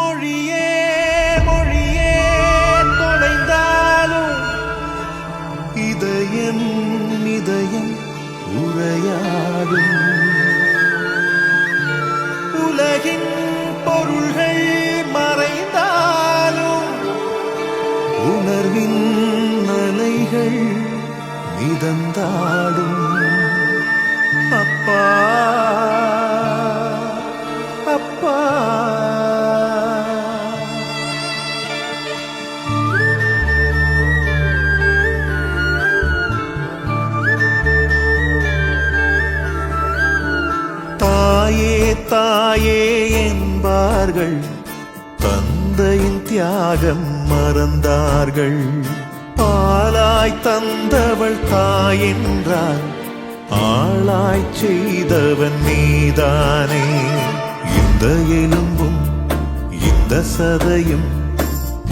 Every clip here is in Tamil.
மொழியே மொழியே தொலைந்தாலும் இதயம் இதயம் உரையாடும். உலகின் பொருள்கள் மறைந்தாலும் உணர்வின் அலைகள் மிதந்தாடும். அப்பா அப்பா தாயே தாயே என்பார்கள், தந்தையின் தியாகம் மறந்தார்கள். பாலாய் தந்தவள் தாயென்றால் ஆளாய் செய்தவன் நீதானே. இந்த எலும்பும் இந்த சதையும்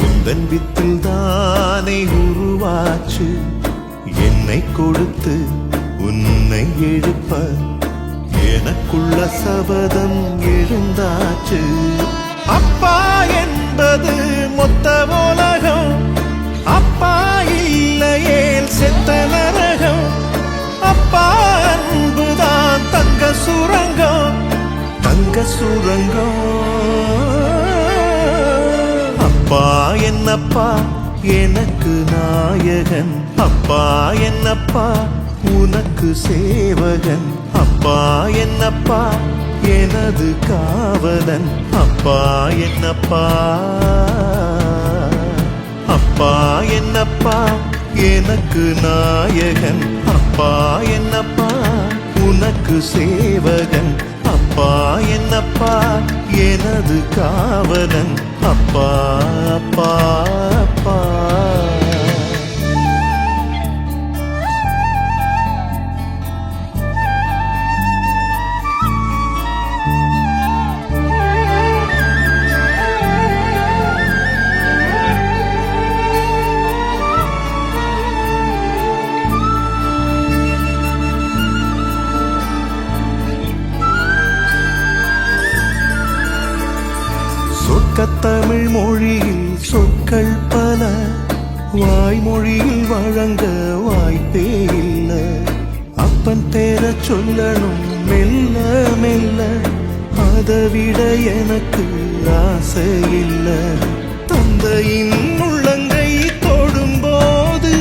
உந்தன் வித்தில் தானே உருவாச்சு. என்னை கொடுத்து உன்னை எழுப்ப எனக்குள்ள சபதம் எழுந்தாச்சு. அப்பா என்பது மொத்த உலகம், அப்பா இல்லையே செத்த நரகம். அப்பா அன்புதான் தங்க சுரங்கம், தங்க சுரங்கம். அப்பா என்னப்பா எனக்கு நாயகன், அப்பா என்னப்பா உனக்கு சேவகன். அப்பா என்னப்பா எனது காவலன், அப்பா என்னப்பா. அப்பா என்னப்பா எனக்கு நாயகன், அப்பா என்னப்பா உனக்கு சேவகன். அப்பா என்னப்பா எனது காவலன், அப்பா அப்பா அப்பா. சொற்கத்தமிழ் மொழியில் சொற்கள் பல, வாய்மொழியில் வழங்க வாய்ப்பே இல்லை. அப்பன் பேர சொல்லணும் மெல்ல மெல்ல, அதைவிட எனக்கு ஆசை இல்லை. தந்தையின் உள்ளங்கை தொடும்போது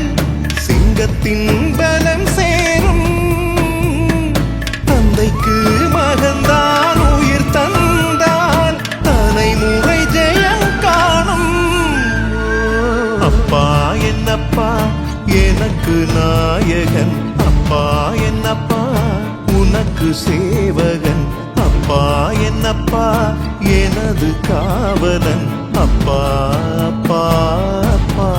சிங்கத்தின் பலம் சேரும். தந்தைக்கு மகன்தான் உயிர் தந்தால் தலைமுறை ஜெயம் காணும். அப்பா என்னப்பா எனக்கு நாயகன், அப்பா என்னப்பா உனக்கு சேவகன். அப்பா என்னப்பா எனது காவலன், அப்பா அப்பா அப்பா.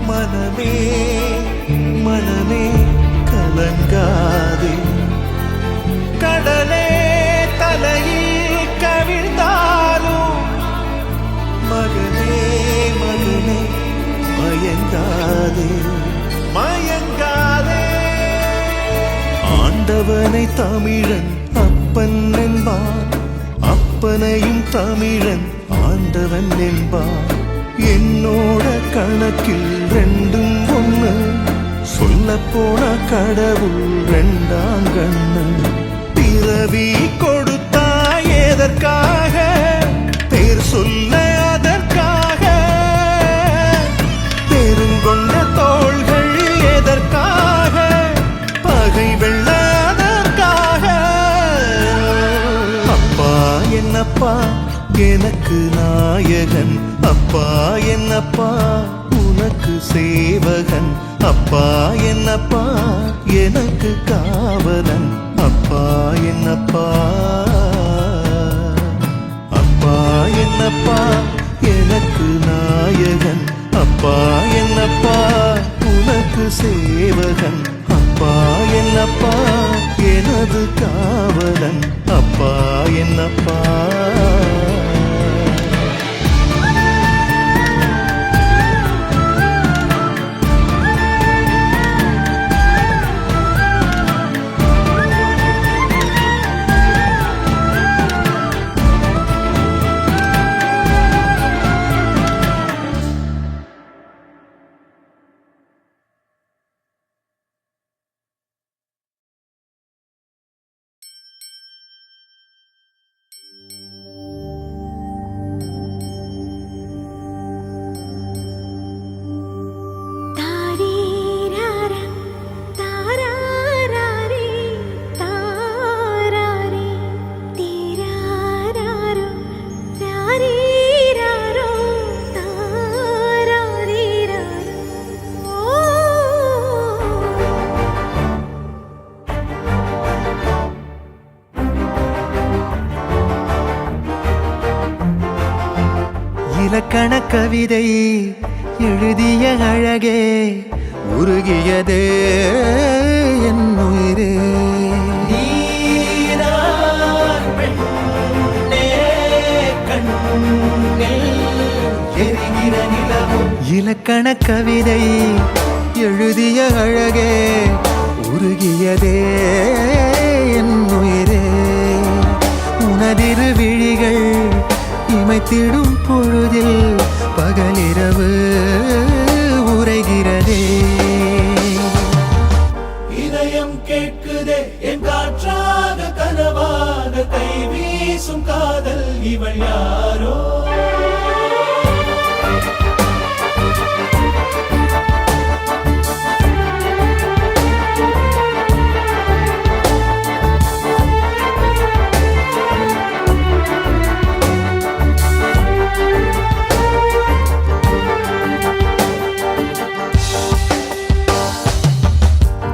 மனமே மனமே கலங்காதே, கடலே தலையில் கவிழ்ந்தாலும் மகனே மகனே மயங்காதே மயங்காதே. ஆண்டவனை தமிழன் அப்பன் என்பார், அப்பனையும் தமிழன் ஆண்டவன் என்பார். என்னோட கணக்கில் ரெண்டும் ஒண்ணு, சொல்ல போன கடவுள் ரெண்டாம் கண்ணு. பிறவி கொடுத்தா எதற்காக, பேர் சொல்ல அதற்காக. பெருங்கொண்ட தோள்கள் எதற்காக, பகை வெல்ல அதற்காக. அப்பா என்னப்பா எனக்கு நாயகன், அப்பா என்னப்பா உனக்கு சேவகன். அப்பா என்னப்பா எனக்கு காவலன், அப்பா என்னப்பா. அப்பா என்னப்பா எனக்கு நாயகன், அப்பா என்னப்பா உனக்கு சேவகன். எனது காவலன் அப்பா என்னப்பா. இலக்கண கவிதை எழுதிய அழகே உருகியதே என் உயிரே. இலக்கண கவிதை எழுதிய அழகே உருகியதே என் உயிரே. உனதிரு விழிகள் இமைத்திடும் பொழுதில் பகலிரவு உரைகிறதே. இதயம் கேட்குதே என் காற்றாக கனவாக கை வீசும் காதல் இவள் யாரோ.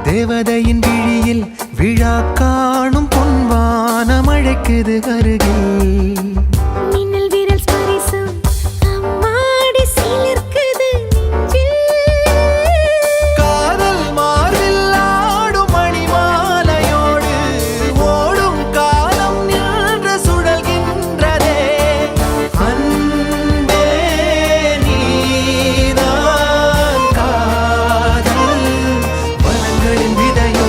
தேவதையின் விழியில் விழா காணும் பொன்வானம் அழைக்குது அருகில். மின்னல் விரல் ஸ்பரிசம் அம்மாடி சிலிர்க்குது நெஞ்சில். காதல் மார்பில் ஆடும் மணிமாலையோடு ஓடும் காலம் நின்று சுழல்கின்றதே. அன்பே நீதான் காதல் வனங்களின் விதையோ.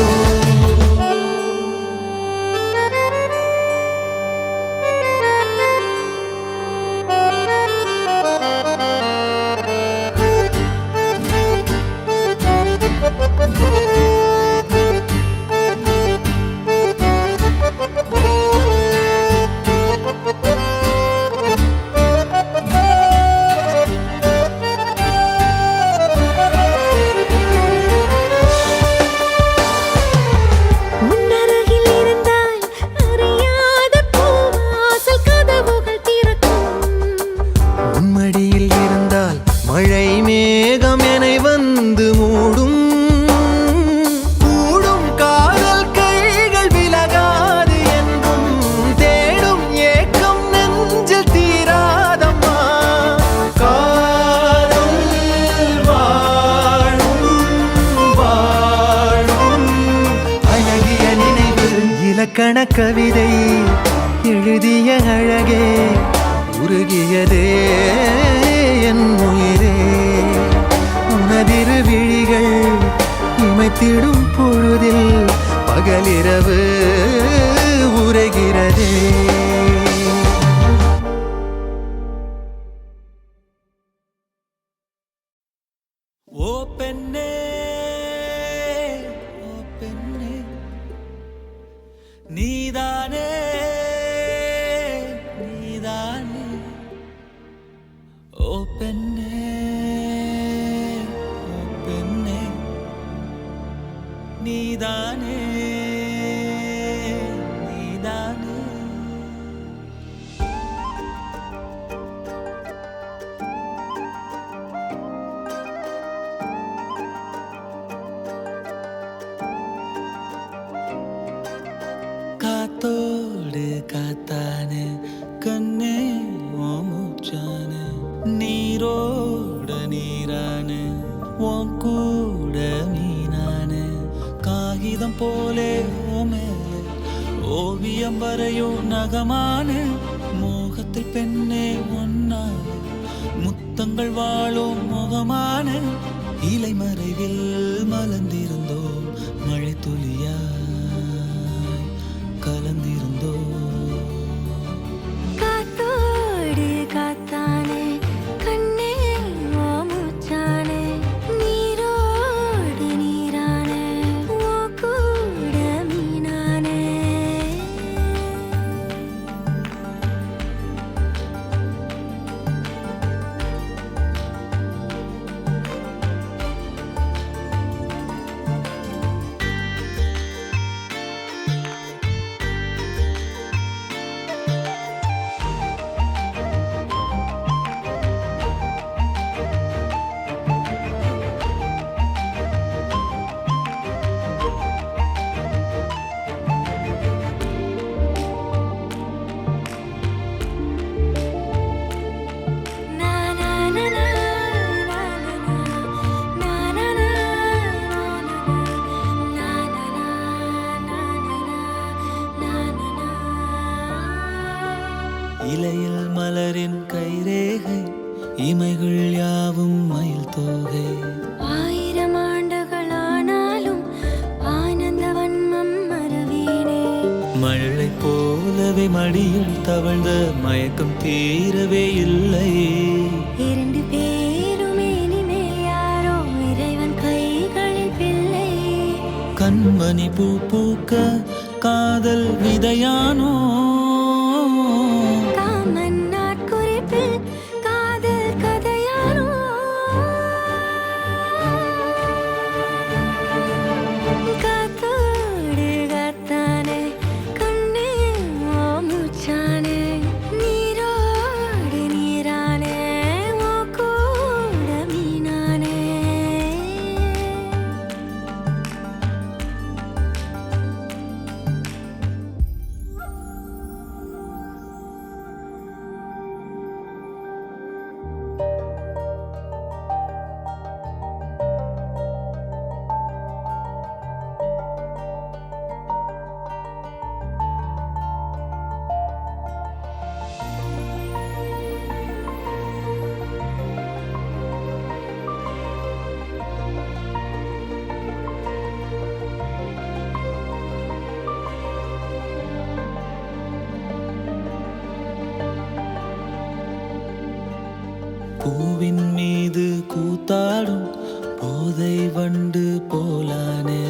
உன்னருகில் இருந்தால் அறியாத பூவாசல் கதவுகள் திறக்கும். உன்மடியில் இருந்தால் மழை மேகம் என்னை வந்து மூடும். கூடும் காதல் கைகள் விலகாது என்றும் தேடும் ஏக்கம் நெஞ்சில் தீராதம்மா. காதல் வாழும் வாழும் அழகிய நினைவு. இலக்கண கவிதை எழுதிய அழகே உருகியதே என் உயிரே. உனதிரு விழிகள் இமைத்திடும் பொழுதில் பகலிரவு உரைகிறதே. ஓ பெண்ணே ஓ பெண்ணே நீதானே நீதானே. ஓ பெண்ணே ஓ பெண்ணே நீதானே நீதானே. காத்தோடு காத்தானே கண்ணே ஓ மூச்சானே. நீரோடு நீரானே உன் கூட மீனானே. காகிதம் போலே ஓ மேலே ஓவியம் வரையும் நகமான மோகத்தில் பெண்ணே ஒன்னான முத்தங்கள் வாழும் முகமான இலை மறைவில் மலர்ந்திருந்தோம் மழை துளியாய் கலந்திருந்தோம் காத்தோடு காத்தானே கண்ணே ஓ மூச்சானே நீரோடு நீரானே ஓ கூட மீனானே இலையில் மலரின் கைரேகை இமைகள் யாவும் மயில் தோகை 1000 ஆண்டுகள் ஆனாலும் ஆனந்த வன்மம் மறவேனே மழை போலவே மடியில் தவழ்ந்த மயக்கம் தீரவே இல்லை 2 பேருமே இனிமேல் யாரோ இறைவன் கைகளில் பிள்ளை கண்மணி பூ பூக்க காதல் விதையானோ காமன் நாட்குறிப்பில் காதல் கதையானோ காத்தோடு காத்தானே கண்ணே ஓ மூச்சானே நீரோடு நீரானே ஓ கூட மீனானே பூவின் மீது கூத்தாடும் போதை வண்டு போலானே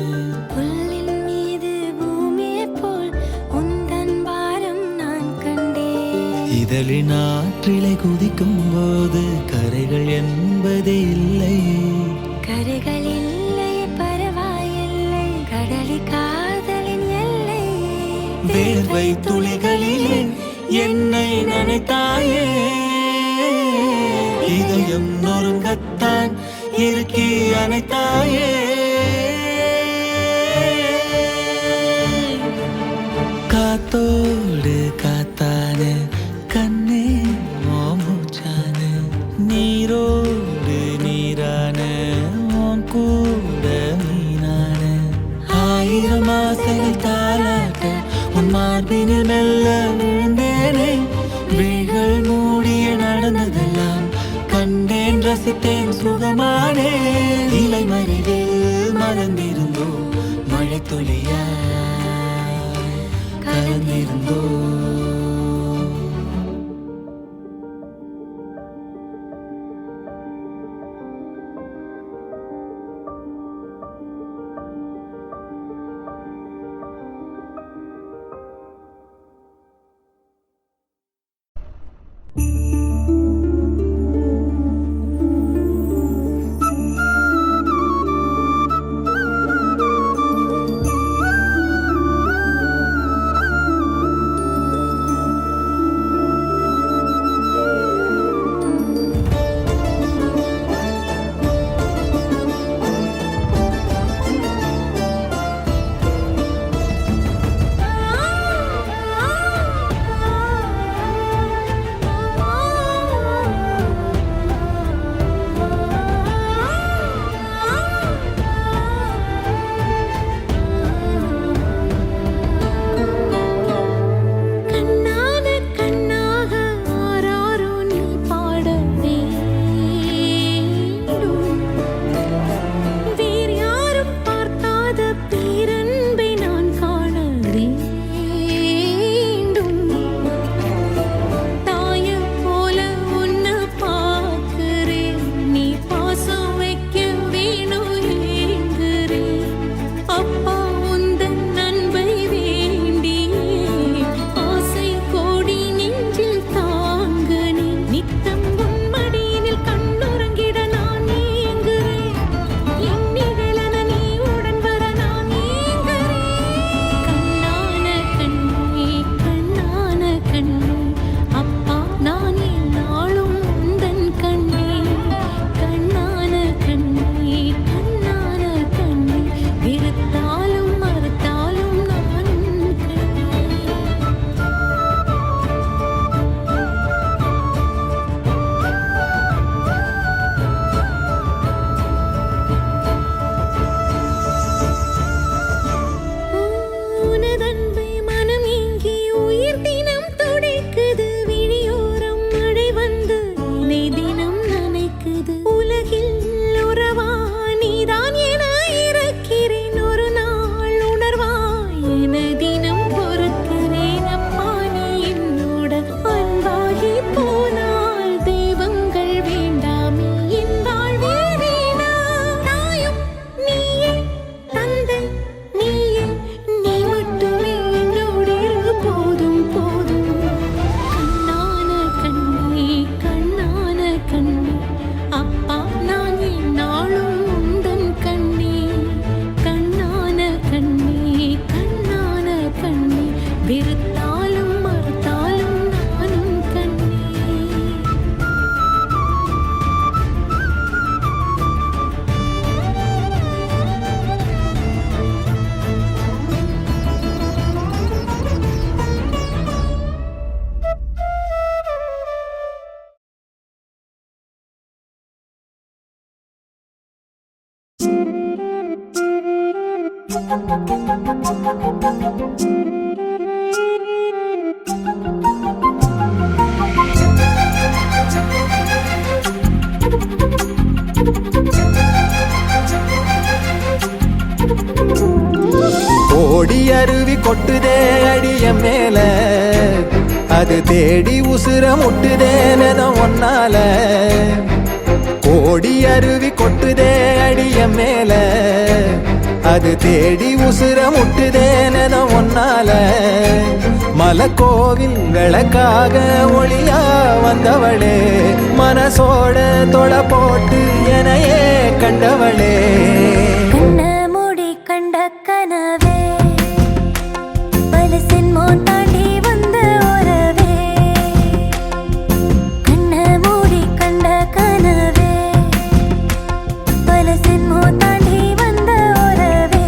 புல்லின் மீது பூமியைப் போல் உந்தன் பாரம் நான் கண்டேன் இதழின் ஆற்றிலை குதிக்கும் போது கரைகள் என்பதே இல்லை கரைகள் இல்லை பரவாயில்லை கடலி காதலின் எல்லை வேர்வை துளிகளிலே என்னை நினைத்தாயே இதயம் நொறுங்கத்தான் இறுக்கி அணைத்தாயே காத்தோடு காத்தானே கண்ணே ஓ மூச்சானே நீரோடு நீரானே உன் கூட மீனானே 1000 ஆசைகள் தாலாட்ட உன் மார்பினில் மெல்ல விழுந்தேனே விழிகள் மூடிய நடந்ததெல்லாம் கண்டேன் ரசித்தேன் சுகமானே இலை மறைவில் மலர்ந்திருந்தோம் மழை துளியாய் கலந்திருந்தோம் ஓடி அருவி கொட்டுதே அடிய மேல அது தேடி உசுர முட்டுதேனதும் ஒன்னால ஓடி அருவி கொட்டுதே அடிய மேல அது தேடி உசுர முட்டுதேனதும் ஒன்னால மலக்கோவில் விளக்காக ஒளியா வந்தவளே மனசோட தொலை போட்டு எனையே கண்டவளே கண்ண மூடி கண்ட கனவே பல சென்மோன் தாண்டி வந்த உறவே கண்ண மூடி கண்ட கனவே பல சென்மோன் தாண்டி வந்த உறவே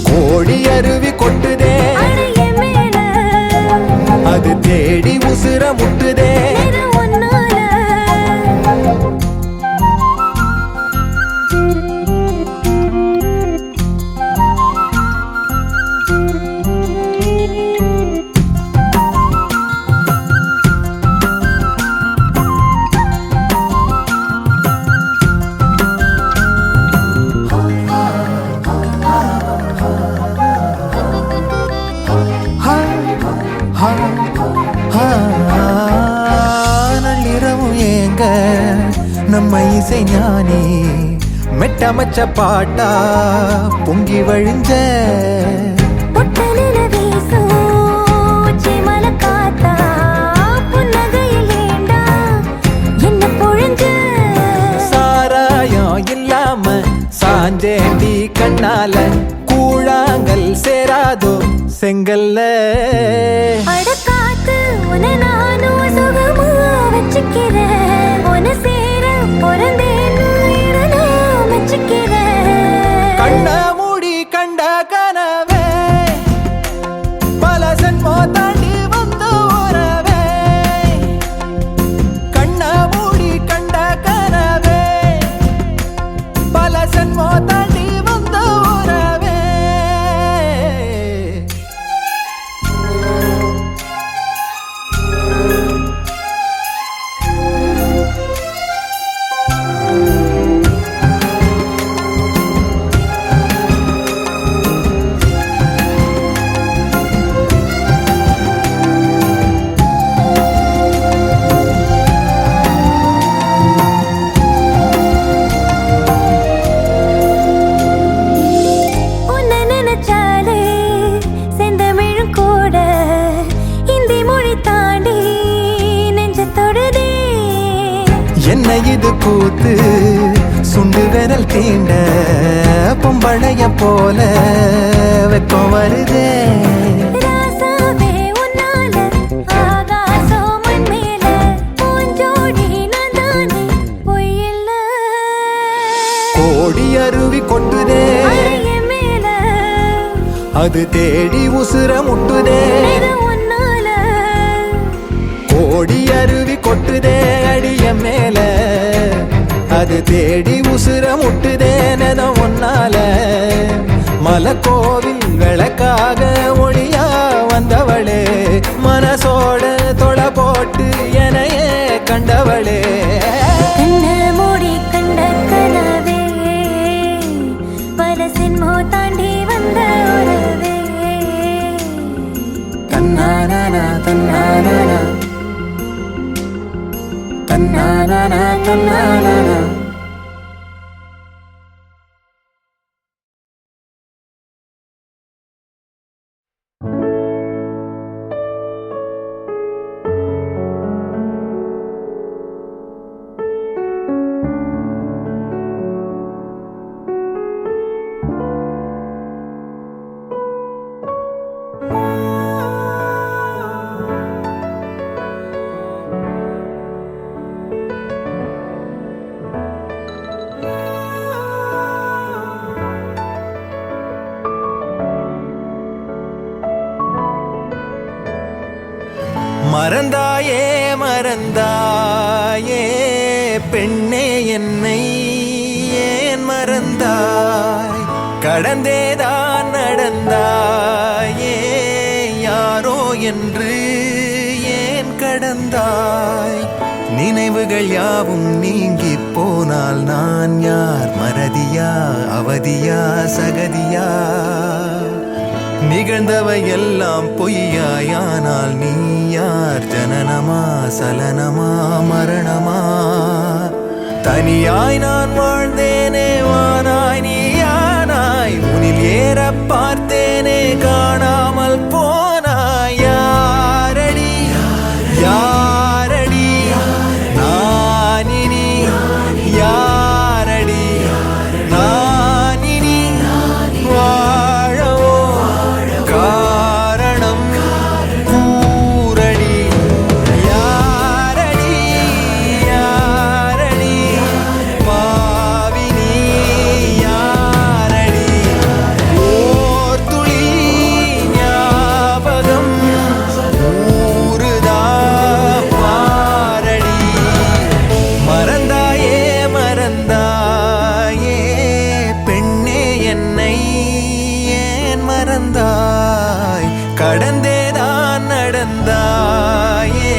கோடி அருவி கொட்டுதே அடைய மேல அது தேடி உசுர முட்டுதே நிறம் ஒன்னால நள்ளிரவும் ஏங்க நம்ம இசை ஞானி மெட்டமச்ச பாட்டா பொங்கி வழிஞ்ச பொட்டலில வீசும் சிமல காத்தா புன்னகையில் ஏண்டா என்ன பொழிஞ்ச சாராயம் இல்லாம சாஞ்சேண்டி கண்ணால கூழாங்கல் சேராதோ செங்கல்ல அடக்காத்து உன நானும் சுகமா வச்சுக்கிறேன் உன சேர பிறந்தேன்னு நான் வச்சுக்கிறேன் கண்ண மூடி கண்ட கனவே பல சென்மோ தாண்டி வந்த உறவே கண்ண மூடி கண்ட கனவே பல சென்மோ தாண்டி வந்த உறவே உன்னை நினைச்சாலே செந்தமிழும் கூட இந்தி மொழி தாண்டி நெஞ்ச தொடுதே என்ன இது கூத்து சுண்டு விரல் தீண்ட பொம்பளைய போல வெக்கம் வருதே ராசாவே உன்னால ஆகாசம் மண் மேல பூஞ்சோடி நான் தானே பொய்யில்ல கோடி அருவி கொட்டுதே அடைய மேல அது தேடி உசுர முட்டுதே நிறம் ஒன்னால கோடி அருவி கொட்டுதே அடிய மேல அது தேடி உசுர முட்டுதேனதும் ஒன்னால மலக்கோவில் விளக்காக ஒளியா வந்தவளே மனசோட தொலை போட்டு எனையே கண்டவளே கண்ண மூடி கண்ட கனவே பல சென்மோ தாண்டி வந்த உறவே தன்னானா தன்னானா தன்னானா தன்னானா மறந்தாயே மறந்தாயே பெண்ணே என்னை ஏன் மறந்தாய் கடந்தேதான் நடந்தாயே யாரோ என்று ஏன் கடந்தாய் நினைவுகள் யாவும் நீங்கி போனால் நான் யார் மறதியா அவதியா சகதியா நிகழ்ந்தவை எல்லாம் பொய்யாயானால் நீ யார் ஜனனமா சலனமா மரணமா தனியாய் நான் வாழ்ந்தேனே வானாய் நீயானாய் உனில் ஏற பார்த்தேனே காணாமல் போனாய் யாரடி யாரடி நானினி யாரடி நானினி வாழவோ காரணம் கூரடி யாரடி யாரடி பாவினி யாரடி ஓர் துளி ஞாபகம் ஊறுதா பாரடி மறந்தாயே மறந்தாயே பெண்ணே என்னை ஏன் மறந்தாய் கடந்தேதான் நடந்தாயே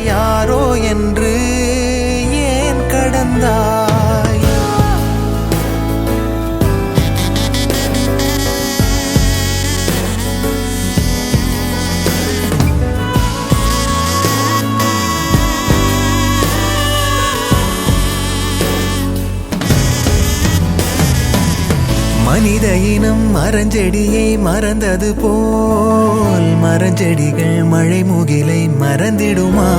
யாரோ என்று ஏன் கடந்தாய் மனித இனம் மரஞ்செடியை மறந்தது போல் மரஞ்செடிகள் மழை முகிலை மறந்திடுமா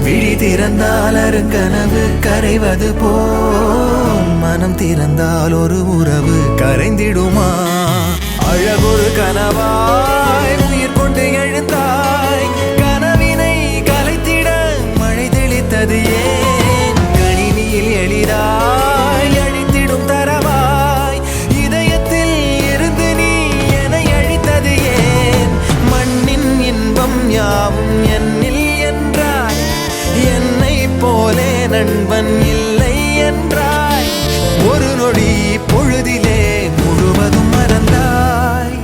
விழி திறந்தால் அருங்கனவு கரைவது போல் மனம் திறந்தால் ஒரு உறவு கரைந்திடுமா அழகொரு கனவாய் உயிர் கொண்டு எழுந்தாய் கனவினை கலைத்திட மழை தெளித்தது ஏன் கணினியில் எளிதாய் அழித்திடும் தரவாய் இதயத்தில் இருந்து நீ என்னை அழித்தது ஏன் மண்ணின் இன்பம் யாவும் என்னில் என்றாய் என்னை போலே நண்பன் இல்லை என்றாய் ஒரு நொடி பொழுதிலே முழுவதும் மறந்தாய்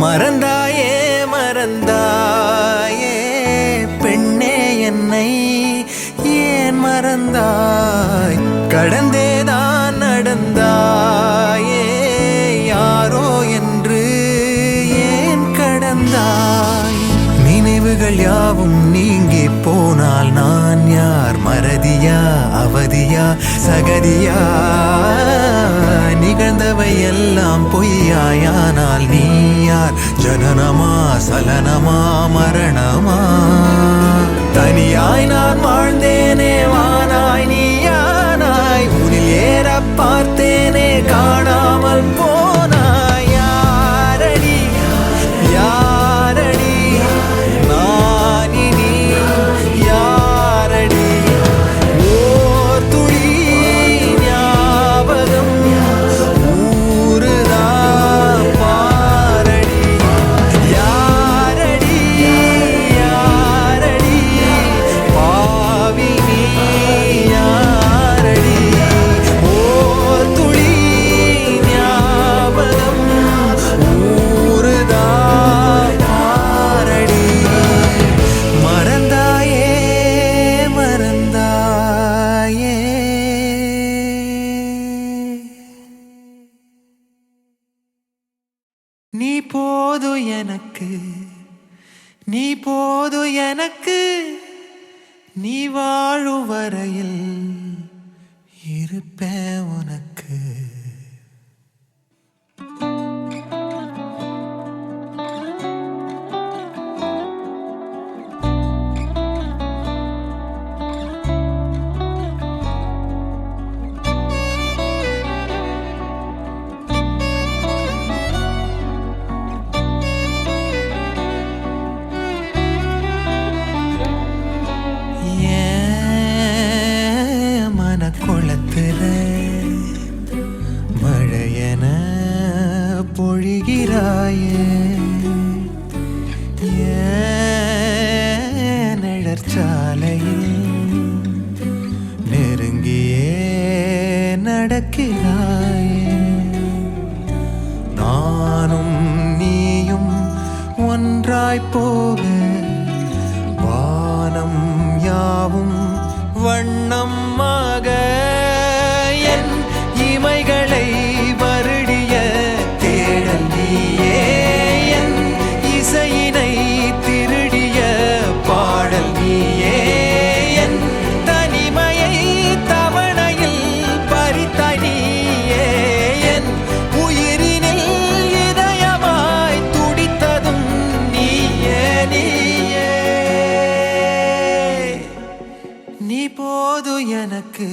மறந்தாயே மறந்தாயே பெண்ணே என்னை ஏன் மறந்தாய் கடந்தேதான் நடந்தாயே யாரோ என்று ஏன் கடந்தாய் நினைவுகள் யாவும் நீங்கி போனால் நான் யார் மறதியா அவதியா சகதியா நிகழ்ந்தவை எல்லாம் பொய்யாயானால் நீ யார் ஜனனமா சலனமா மரணமா தனியாய் நான் வாழ்ந்தேனே வானாய் நீயானாய் உனில் ஏற பார்த்தேனே காணாமல் போனாய் யாரடி யாரடி நானினி யாரடி ஓர் துளி ஞாபகம் ஊறுதா பாரடி யாரடி யாரடி பாவினி யாரடி ஓர் துளி ஞாபகம் ஊறுதா பாரடி மறந்தாயே மறந்தாயே நீ போது எனக்கு நீ போது எனக்கு நீ வாழும் வரையில் இருப்பேன் உனக்கு மனக்குளத்துல மழையன பொழிகிறாயே நிழற்சாலையில் நெருங்கியே நடக்கிறாயே நானும் நீயும் ஒன்றாய் போக வானம் யாவும் வண்ணமாக என் இமைகளை வருடிய தேடல் நீயே என் இசையினை திருடிய பாடல் நீயே என் தனிமையை தவணையில் பறித்தாய் நீயே என் உயிரினில் இதயமாய் துடித்ததும் நீயே நீயே நீ போது எனக்கு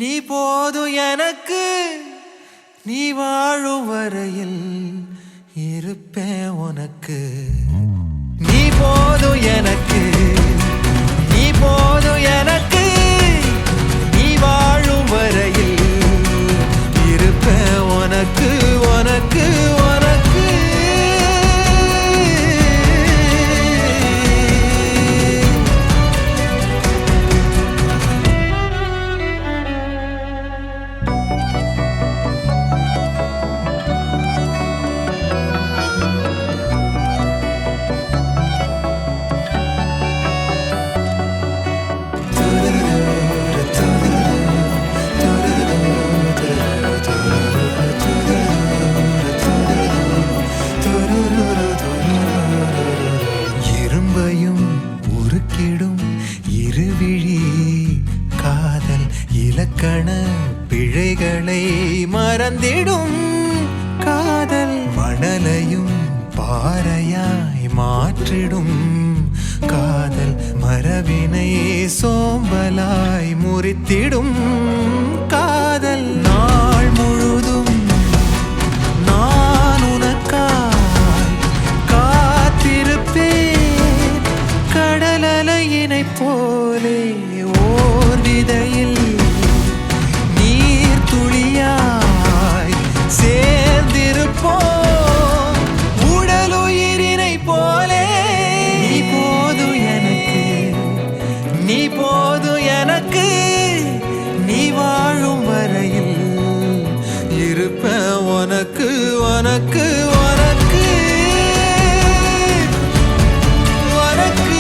நீ போது எனக்கு நீ வாழும் வரையில் இருப்பேன் உனக்கு நீ போது எனக்கு நீ போது எனக்கு நீ வாழும் வரையில் இருப்பேன் உனக்கு உனக்கு உனக்கு இரும்பையும் உருக்கிடும் இருவிழி காதல் இலக்கண பிழைகளை மறந்திடும் காதல் மணலையும் பாறையாய் மாற்றிடும் காதல் மரபினை சோம்பலாய் முறித்திடும் காதல் நாள் முழுதும் நான் உனக்காய் காத்திருப்பேன் கடலலையினை போலே ஓர் விதையில் நீர் துளியாய் சேர்ந்திருப்போம் உடலுயிரினை போலே நீ போது எனக்கு நீ போது எனக்கு நீ வாழும் வரையில் இருப்பேன் உனக்கு உனக்கு உனக்கு உனக்கு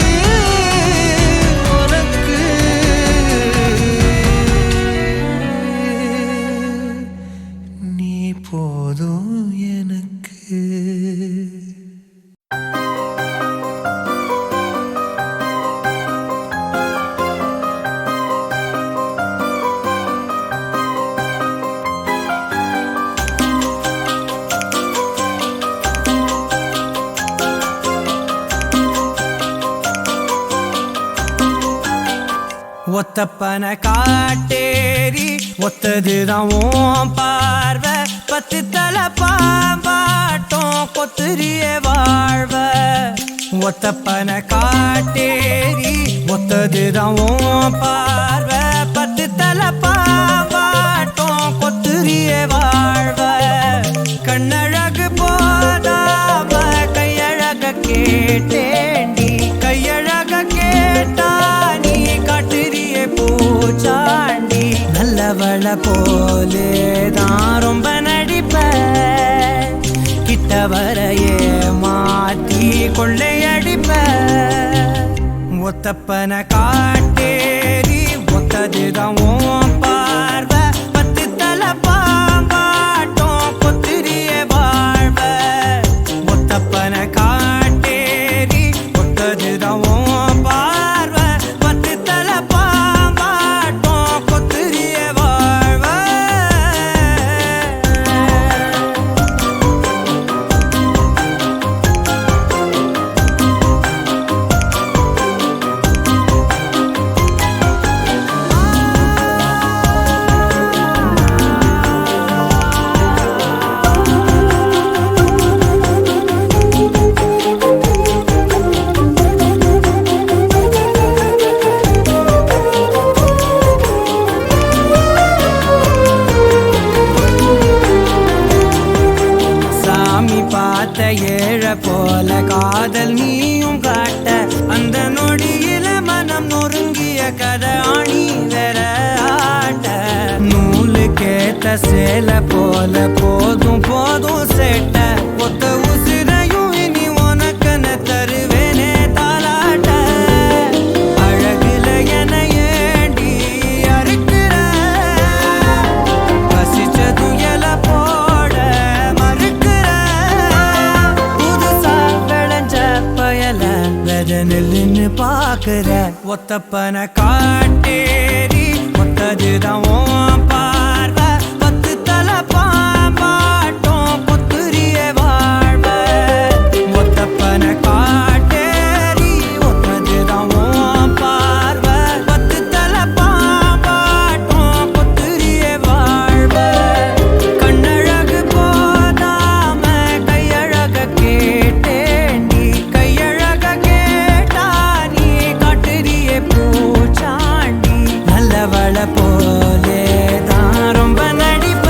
உனக்கு நீ போதும் எனக்கு ஒத்தப்பன காட்டேரி ஒத்ததுதான் ஓம் பார்வை பத்து தலை பாம்பாட்டம் கொத்துரிய வாழ்வ ஒத்தப்பன காட்டேரி ஒத்ததுதான் ஓம் பார்வை பத்து தலை பாம்பாட்டம் கொத்துரிய வாழ்வ கண்ணழகு போதாம கையழக கேட்டேண்டி கையழக கேட்டா நீ காட்டுறிய பூச்சாண்டி நல்லவள போலேதான் ரொம்ப நடிப்ப கிட்ட வரையே மாட்டி கொள்ளையடிப்ப ஒத்தப்பன காட்டேரி ஒத்ததுதான் ஓம் பார்வை பத்து தலை பாம்பாட்டம் கொத்துரிய வாழ்வ ஒத்தப்பன காட்டேரி ஒத்ததுதான் ஓம் பார்வை பத்து தலை பாம்பாட்டம் கொத்துரிய வாழ்வ போல காதல் நீயும் காட்ட அந்த நொடியில மனம் நொறுங்கிய கதை ஆணி வேற ஆட்ட நூலு அதுக்கேத்த சேல போல போதும் போதும் சேட்ட ஒத்த உசிரையும் இனி உனக்கன தருவேனே தாலாட்ட அழகுல என ஏண்டி அறுக்கிற பசிச்சதும் எல போட மறுக்கிற புதுசா விளைஞ்ச பயல வெத நெல்லுன்னு பாக்குற ஒத்தப்பன காட்டேரி ஒத்ததுதான் உன் பார்வை பத்து தலை பாம்பாட்டம் கொத்துரிய வாழ்வ ஒத்தப்பன காட்டேரி ஒத்ததுதான் உன் பார்வை பத்து தலை பாம்பாட்டம் கொத்துரிய வாழ்வ கண்ணழகு போதாம கையழக கேட்டேண்டி கையழக கேட்டா நீ காட்டுறிய பூச்சாண்டி நல்லவள போலே தான் ரொம்ப நடிப்ப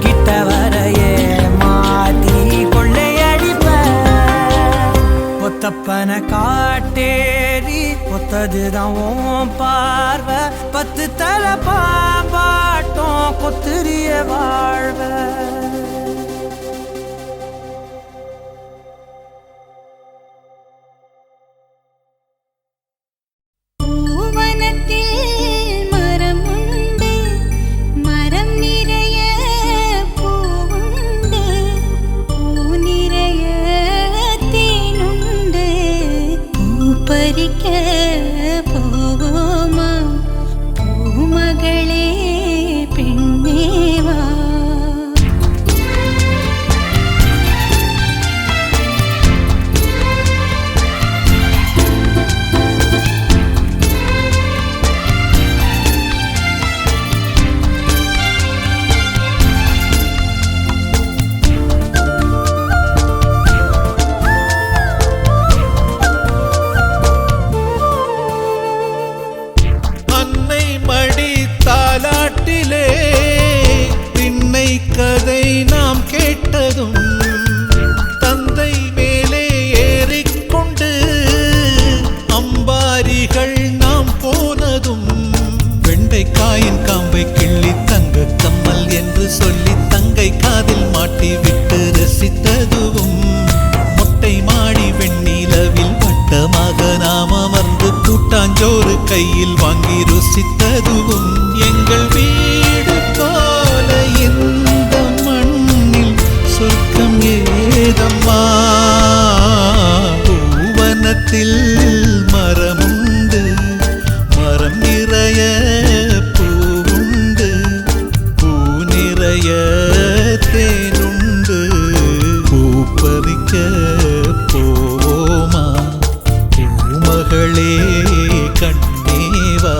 கிட்ட வரையே மாத்தி கொள்ளையடிப்ப ஒத்தப்பன காட்டேரி ஒத்ததுதான் உன் பார்வை பத்து தலை பாம்பாட்டம் கொத்துரிய வாழ்வ பூவனத்தில் மரம் உண்டு மரம் நிறைய பூவுண்டு பூ நிறைய தேனுண்டு பூ பறிக்க போவோமா பூமகளே பெண்ணேவா அன்னை மடி தாலாட்டிலே திண்ணை கதை நாம் கேட்டதும் தந்தை மேலே ஏறிக்கொண்டு அம்பாரிகள் நாம் போனதும் வெண்டைக்காயின் காம்பை கிள்ளி தங்க கம்மல் என்று சொல்லி தங்கை காதில் மாட்டி விட்டு ரசித்ததுவும் மொட்டை மாடி வெண்ணிலவில் வட்டமாக நாம் அமர்ந்து கூட்டாஞ்சோறு கையில் வாங்கி ருசித்ததுவும் எங்கள் வீடு போல இந்த மண்ணில் சொர்க்கம் ஏதம்மா பூவனத்தில் மரமுண்டு மரம் நிறைய பூவுண்டு பூ நிறைய தேனுண்டு பூ பறிக்க போவோமா பூமகளே கண்ணேவா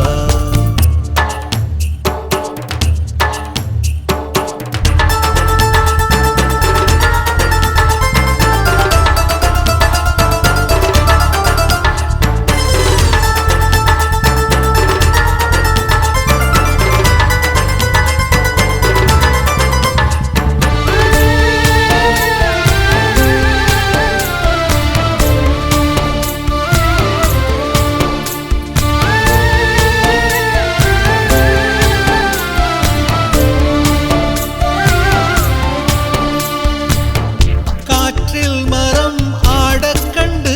காற்றில் மரம் ஆடக் கண்டு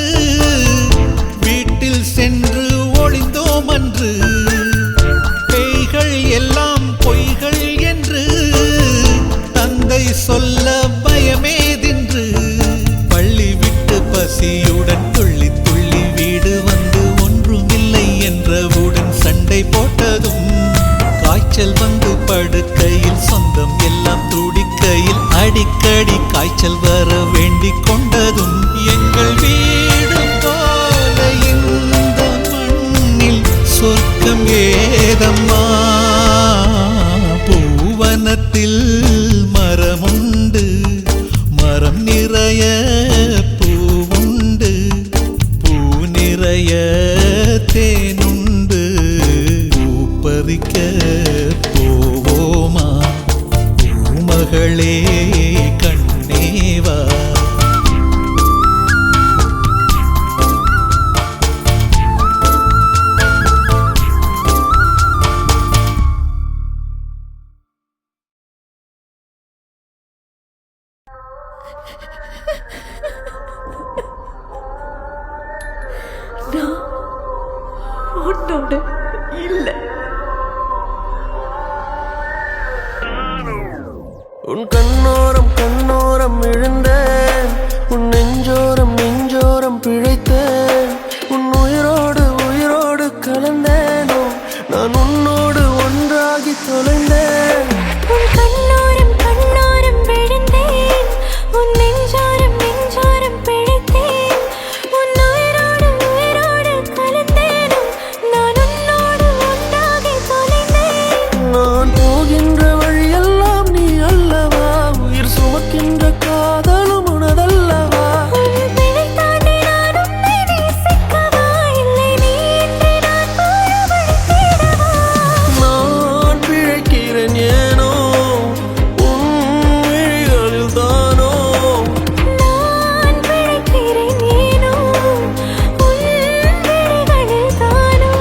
வீட்டில் சென்று ஒளிந்தோம் அன்று பேய்கள் எல்லாம் பொய்கள் என்று தந்தை சொல்ல பயமேதின்று பள்ளி விட்டு பசியுடன் துள்ளி துள்ளி வீடு வந்து ஒன்றுமில்லை என்றவுடன் சண்டை போட்டதும் காய்ச்சல் வந்து படுக்கையில் சொந்தம் எல்லாம் துடிக்கையில் அடிக்கடி காய்ச்சல் வர வேண்டிக் கொண்டதும் எங்கள் வீடு போல இந்த மண்ணில் சொர்க்கம் ஏதம்மா பூவனத்தில் மரமுண்டு மரம் நிறைய பூவுண்டு பூ நிறைய தேனுண்டு பூ பறிக்க போவோமா பூமகளே கண்ணேவா நான் உன்னோட இல்லை. உன் கண்ணோரம் கண்ணோரம் விழுந்தேன், உன் நெஞ்சோரம் நெஞ்சோரம் பிழைத்தேன், உன் உயிரோடு உயிரோடு கலந்தேனோ நான் உன்னோடு ஒன்றாகி தொலைந்தேன். உன் கண்ணோரம் கண்ணோரம் விழுந்தேன், உன் நெஞ்சோரம் நெஞ்சோரம் பிழைத்தேன், உன் உயிரோடு உயிரோடு கலந்தேனும் நான் உன்னோடு ஒன்றாகி தொலைந்தேன். நான் போகின்ற வழியெல்லாம் நீ அல்லவா, உயிர் சுமக்கின்ற காதலும் உனதல்லவா. உன் பிழை தாண்டி நான் உன்னை நேசிக்கவா, இல்லை நீ இன்றி நான் வாழ வழி தேடவா. நான் பிழைக்கிறேன் ஏனோ உன் விழிகளில் தானோ. நான் பிழைக்கிறேன் ஏனோ உன் விழிகளில் தானோ.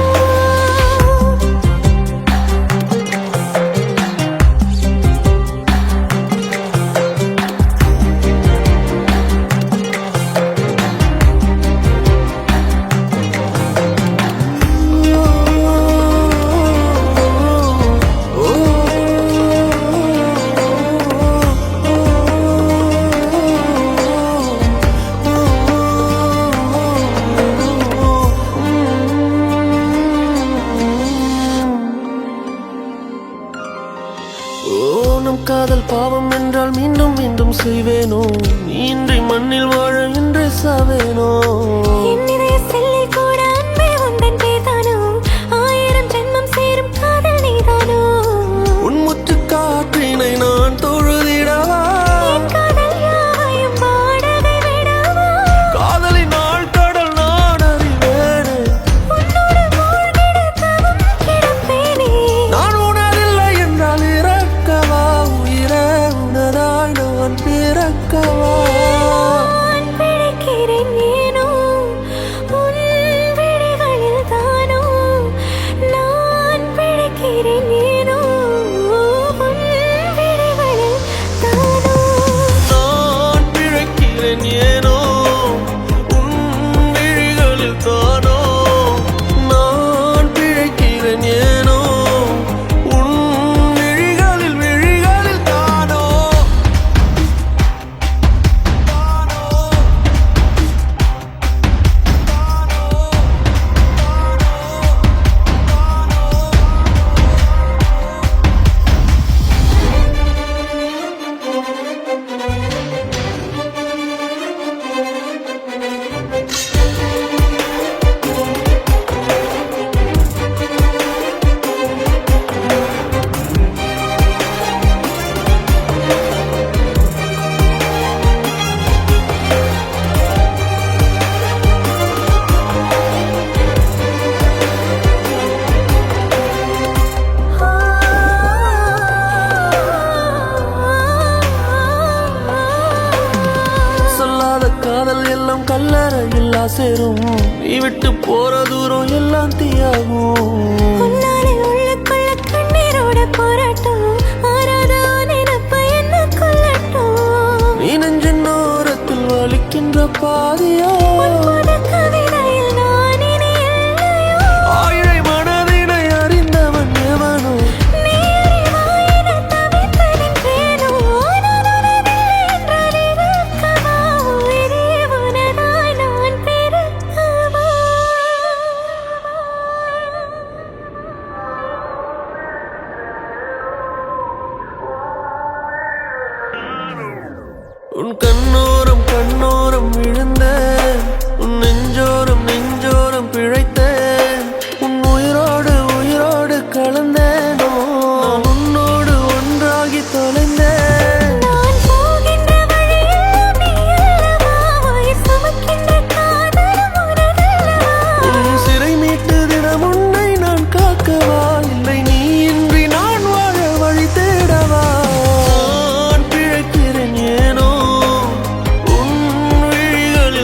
நம் காதல் பாவம் என்றால் மீண்டும் மீண்டும் செய்வேனோ, நீ இன்றி மண்ணில் வாழ இன்று சாவேனோ. என் இதய செல்லில் கூட அன்பே உந்தன் பேர்தானோ, 1000 ஜென்மம் சேரும் காதல் நீதானோ. உன் முற்று காற்றினை நான் தொழுதிடவா, என் காதல் யாவையும் வாடகை விடவா. காதலின் நாள் கடல் நான் அறிவேனே. உன்னோடு மூழ்கிட தவம் கிடப்பேனே. நான் உணரில்லை என்றால் இறக்கவா, உயிரே உனதாய் நான் பிறக்கவா. நான் பிழைக்கிறேன் ஏனோ உன் விழிகளில் தானோ. நான் பிழைக்கிறேன் ஏனோ உன் விழிகளில் தானோ. நான் பிழைக்கிறேன் ஏனோ உன் விழிகளில் தானோ. நான் பிழைக்கிறேன் ஏனோ உன் விழிகளில் விழிகளில் தானோ. சொல்லாத காதல் எல்லாம் கல்லறையில் சேரும், நீ விட்டு போற தூரம் எல்லாம் தீயாகும். உன்னாலே உள்ளுக்குள்ள கண்ணீரோட போராட்டம், ஆறாத நினைப்பு என்ன கொல்லட்டும். நீ நெஞ்சின் ஓரத்தில் வலிக்கின்ற பாதியா, உன் புது கவிதையில் நான் இனி இல்லையோ. ஆயிழை மனதினை அறிந்தவன் எவனோ. நீ அறிவாயின தவிப்பதென்றேனோ, நான் உனதில்லை என்றால் இருக்கவா, உயிரே உனதாய் நான் பிறக்கவா. உன் கண்ணோரம் கண்ணோரம் விழுந்தேன், உன் நெஞ்சோரம் நெஞ்சோரம் பிழைத்தேன், உன் உயிரோடு உயிரோடு கலந்தேனோ நான் உன்னோடு ஒன்றாகி தொலைந்தேன். நான் போகின்ற வழியெல்லாம் நீ அல்லவா, உயிர் சுமக்கின்ற காதலும் உனதல்லவா. உன் சிறை மீட்டு தினம் உன்னை நான் காக்கவா, இல்லை நீ இன்றி நான் வாழ வழி தேடவா. நான் பிழைக்கிறேன் ஏனோ உன் விழிகளில்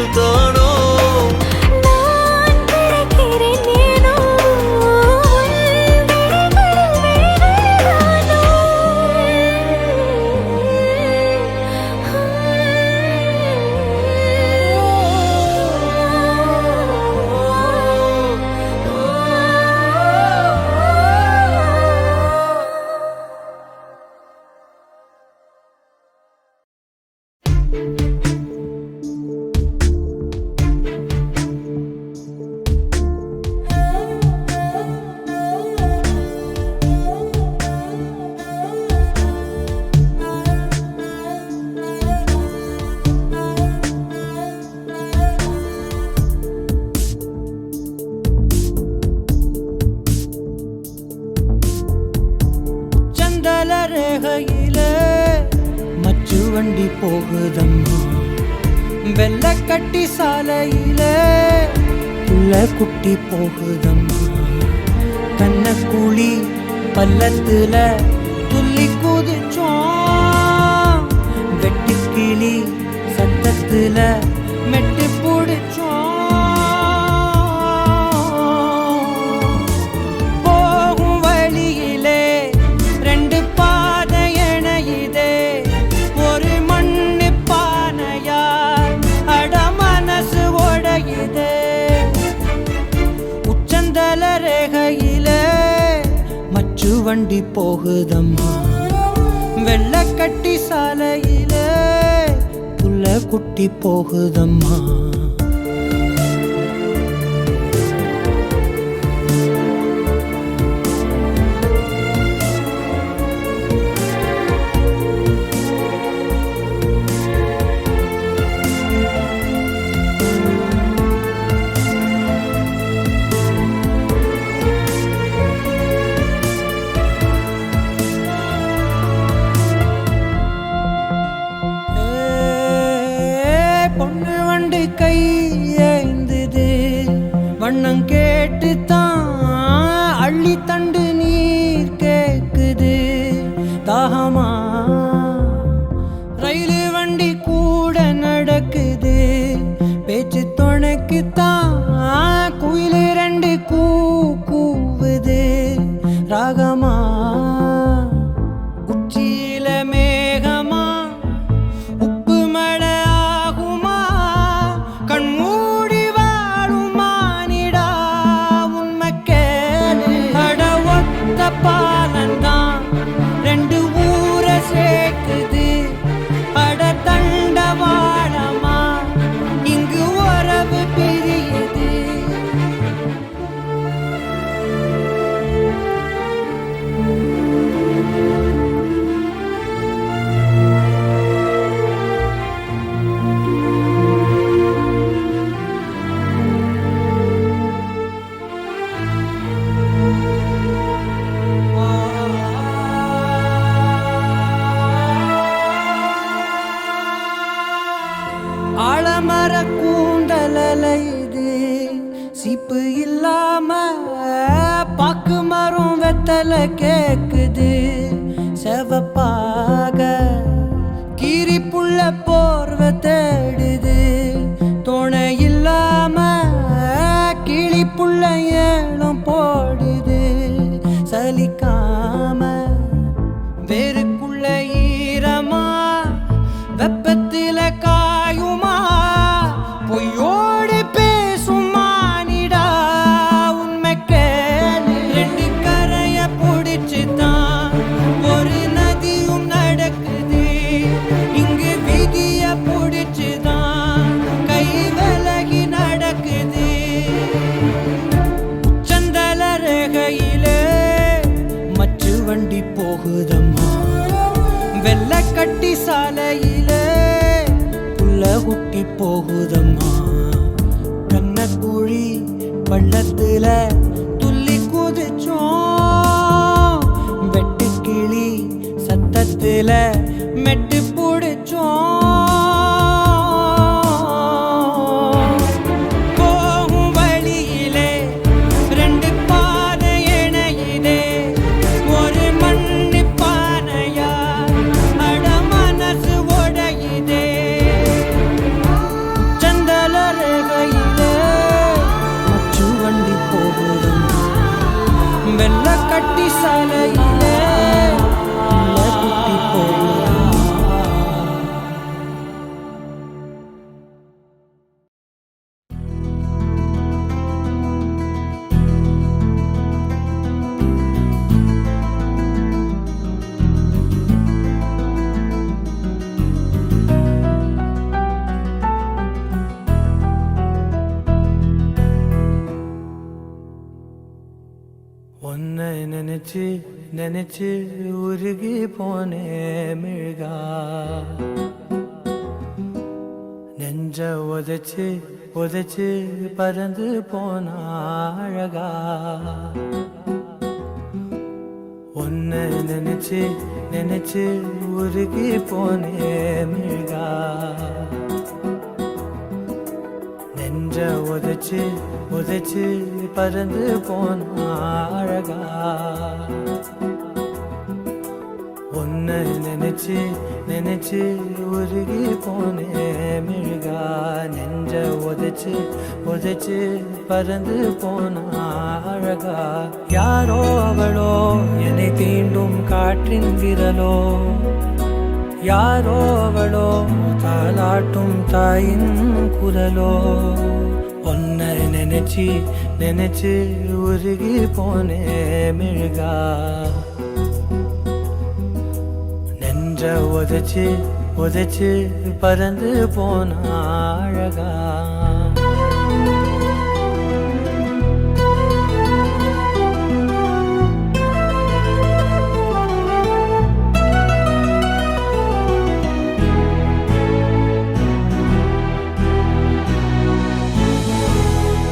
வண்டி போகுதம்மா வெள்ளக்கட்டி சாலையில புள்ள குட்டி போகுதம்மா கண்ணக்குழி பள்ளத்துல துள்ளி குதிச்சோம் வெட்டுக்கிளி சத்தத்துல மெட்டு பிடிச்சோம் போகும் வழியிலே ரெண்டு பாதை இணையுதே ஒரு மண்ணு பானையால் அட மனசு உடையுதே உச்சந்தல ரேகையில மச்சு வண்டி போகுதம்மா வெள்ளக்கட்டி சாலையில புள்ள குட்டி போகுதம்மா பொண்ணு வண்டு கை ஏந்தது வண்ணம் கேட்டு தான் அள்ளி தண்டு நீர் கேக்குது தாகமா ரயிலு வண்டி கூட நடக்குது பேச்சு துணைக்கு தான் குயிலு ரெண்டு கூவுது ராகமா உச்சியில மேகமா உப்பு மழை ஆகுமா கண்மூடி வாழுமானிடா உண்மை கேளு அட ஒத்த பாலந்தான் ரெண்டு ஊரை சேர்க்குது அட தண்டவாளமா இங்கு உறவு பிரியுது ஆலமர கூண்டலைது சீப்பு இல்லாம பாக்கு மரம் வெத்தல கேக்குது செவப்பாக கீரி புள்ள போர்வ தேடுது துணை இல்லாம கிளி புள்ள ஏலம் போடுது சலிக்காம வேருக்குள்ள ஈரமா வெப்பத்தில காயுமா பொய்யோடு பேசுமானிடா உண்மை கேளு ரெண்டு கரைய பிடிச்சுதான் ஒரு நதியும் நடக்குது இங்கு விதிய பிடிச்சுதான் கை விலகி நடக்குது உச்சந்தல ரேகையிலே மச்சு வண்டி போகுதம்மா வெள்ளக்கட்டி சாலையில புள்ள குட்டி போகுதம்மா கண்ணக்குழி பள்ளத்துல துள்ளி குதிச்சோம் வெட்டுக்கிளி சத்தத்துல மெட்டு பிடிச்சோம் போகும் வழியிலே ரெண்டு பாதை இணையுதே ஒரு மண்ணு பானையா அட மனசு உடையுதே சந்தல ரேகையிலே மச்சு வண்டி போகுதம்மா வெள்ளக்கட்டி சாலையிலே புள்ள குட்டி போகுதம்மா உன்னை நினைச்சு நினைச்சு உருகி போனே மிழ்கா நெஞ்ச உதைச்சு உதைச்சு பறந்து போன அழகா உன்னை நினைச்சு நினைச்சு உருகி போனே மிழ்கா நெஞ்ச உதைச்சு உதைச்சு பறந்து போன அழகா உன்னை நினைச்சு நினைச்சு உருகி போனே மிழ்கா நெஞ்ச உதைச்சு உதைச்சு பறந்து போன அழகா யாரோ அவளோ என்னை தீண்டும் காற்றின் விரலோ யாரோ அவளோ தாலாட்டும் தாயின் குரலோ உன்னை நினைச்சு நினைச்சு உருகி போனே மிழ்கா நெஞ்ச உதைச்சு உதைச்சு பறந்து போன அழகா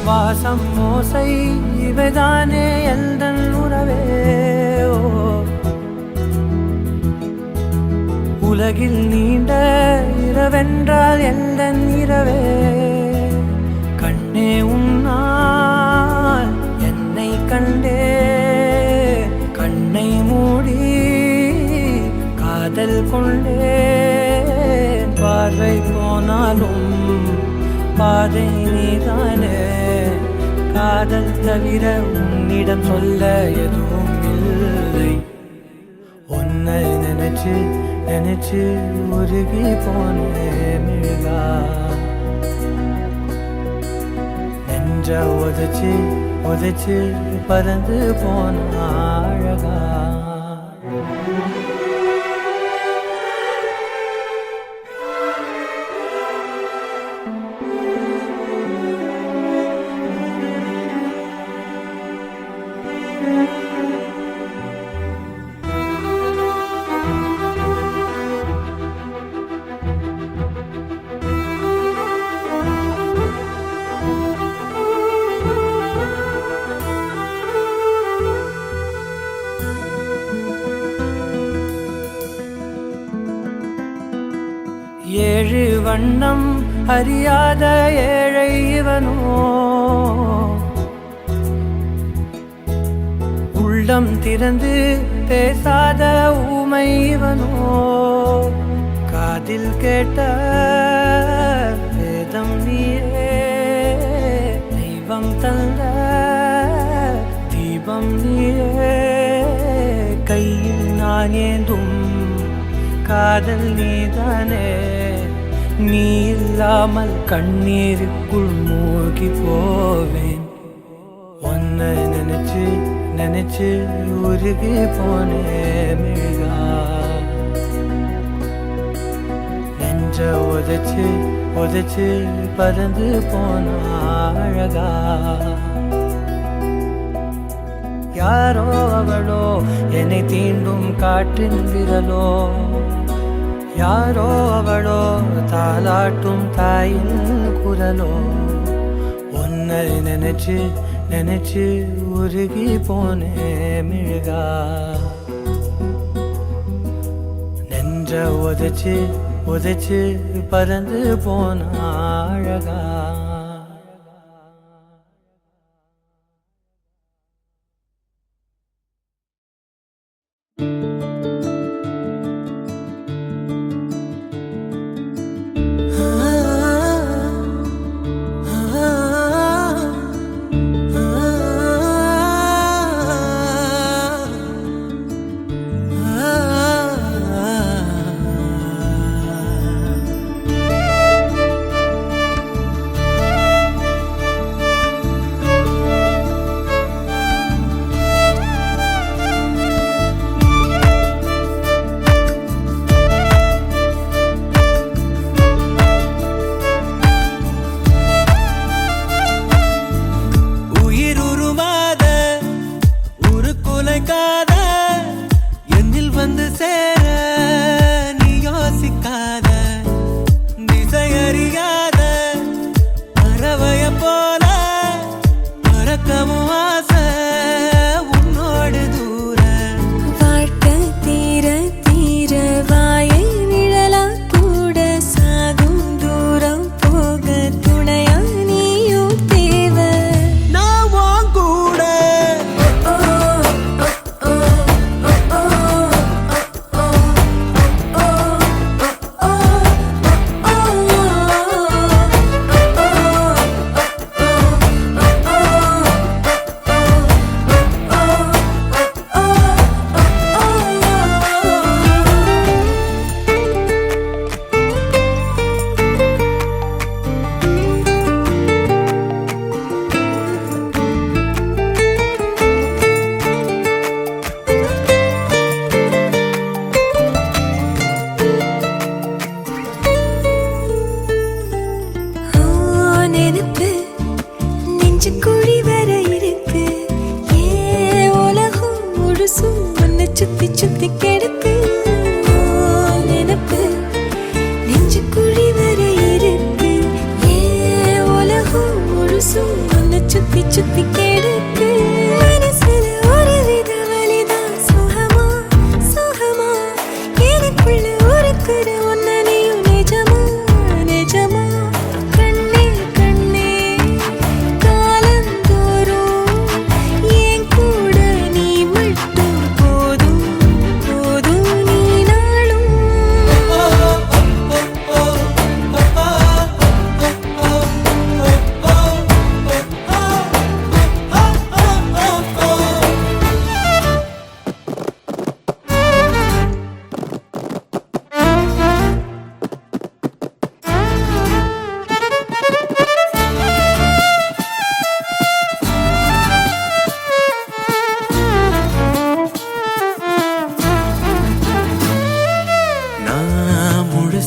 வாசம் மோசை இவைதானே எந்தன் உறவே உலகில் நீண்ட இரவென்றால் எந்தன் இரவே கண்ணே உன்னால் என்னை கண்டே கண்ணை மூடி காதல் கொண்டே பார்வை போனாலும் பாதை நீதானே காதல் தவிர உன்னிடம் சொல்ல எதுவும் இல்லை உன்னை நினைச்சு நினைச்சு உருகி போனே மிழ்கா நெஞ்ச உதைச்சு உதைச்சு பறந்து போன அழகா ஏழு வண்ணம் அறியாத ஏழை இவனோ உள்ளம் திறந்து பேசாத ஊமை இவனோ காதில் கேட்ட வேதம் நீயே தெய்வம் தந்த தீபம் நீயே கையில் நான் ஏந்தும் காதல் நீதானே நீ இல்லாமல் கண்ணீருக்குள் மூழ்கி போவேன் உன்னை நினைச்சு நினைச்சு உருகி போனே மிழ்கா நெஞ்ச உதைச்சு உதைச்சு பறந்து போன அழகா யாரோ அவளோ என்னை தீண்டும் காற்றின் விரலோ யாரோ அவளோ தாலாட்டும் தாயின் குரலோ உன்னை நினைச்சு நினைச்சு உருகி போனே மிழ்கா நெஞ்ச உதைச்சு உதைச்சு பறந்து போன அழகா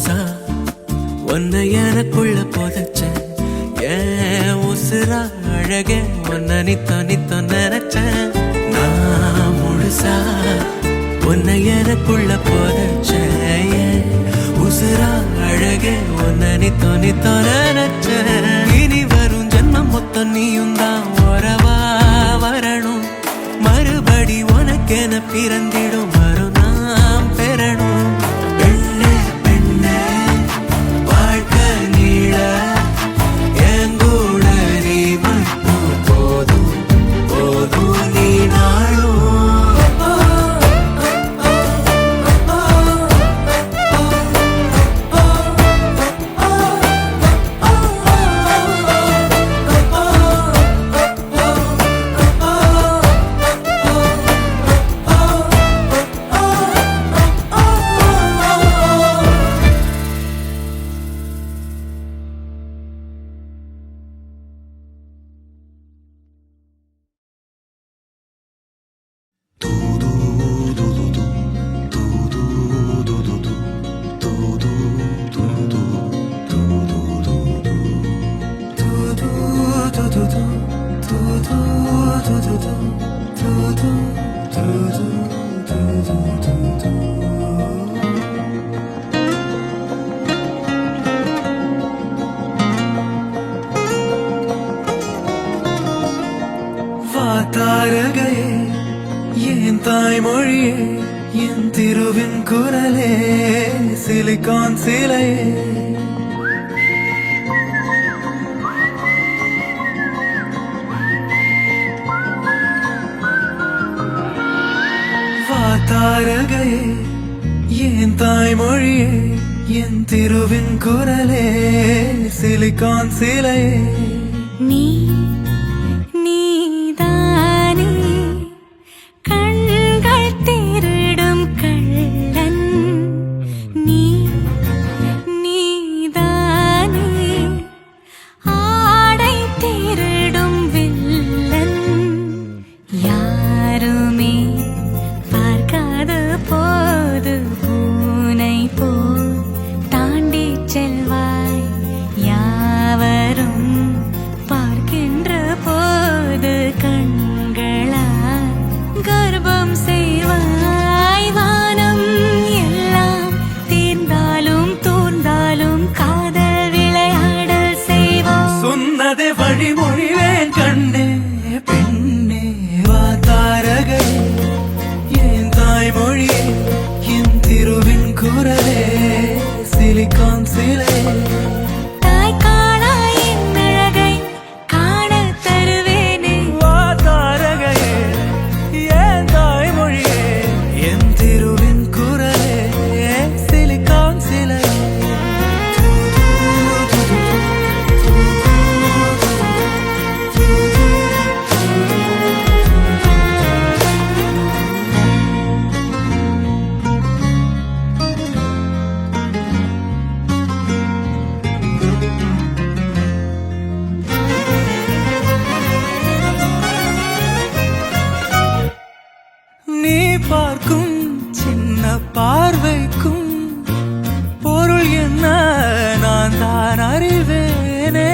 முழுசா உன்னை எனக்குள்ள புதைச்ச ஏன் உசுரா அழகே உன்னை நித்த நினைச்சேன் நான் முழுசா உன்னை எனக்குள்ள புதைச்ச ஏன் உசுரா அழகே உன்னை நித்த நினைச்சேன் இனி வரும் ஜென்மம் மொத்தம் நீயும் தான் உறவா வரணும் மறுபடி உனக்கென பிறந்திடும் வரும் நாம் பெறணும் பெண்ணே பெண்ணே வாழ்க்கை நீள எங்கூட நீ மட்டும் போதும் போதும் நீ நாளும் வாத்தாரகையே என் தாய்மொழியே என் திருவின் குரலே சிலிகான் சிலையே வாத்தாரகையே என் தாய்மொழியே என் திருவின் குரலே சிலிகான் சிலையே நீதானே கண்கள் திருடும் கள்ளன் நீதானே ஆடை திருடும் வில்லன் யாருமே பார்க்காத போது பூனை போல் தாண்டி செல்வாய் யாவரும் பார்க்கின்ற போது கண்களா கர்ப்பம் செய்வாய் வானம் எல்லாம் தீர்ந்தாலும் தூர்ந்தாலும் காதல் விளையாடல் செய்வோம் சொன்னதே வழிமொழிவேன் கண்ணே பெண்ணே வாத்தாரகை என் தாய்மொழியே என் திருவின் குரலே சிலிகான் சிலை தாய் காணா என் அழகை காணத் தருவேனே வாத்தாரகையே என் தாய்மொழியே என் திருவின் குரலே சிலிகான் சிலை நீ பார்க்கும் சின்ன பார்வைக்கும் பொருள் என்ன நான் தான் அறிவேனே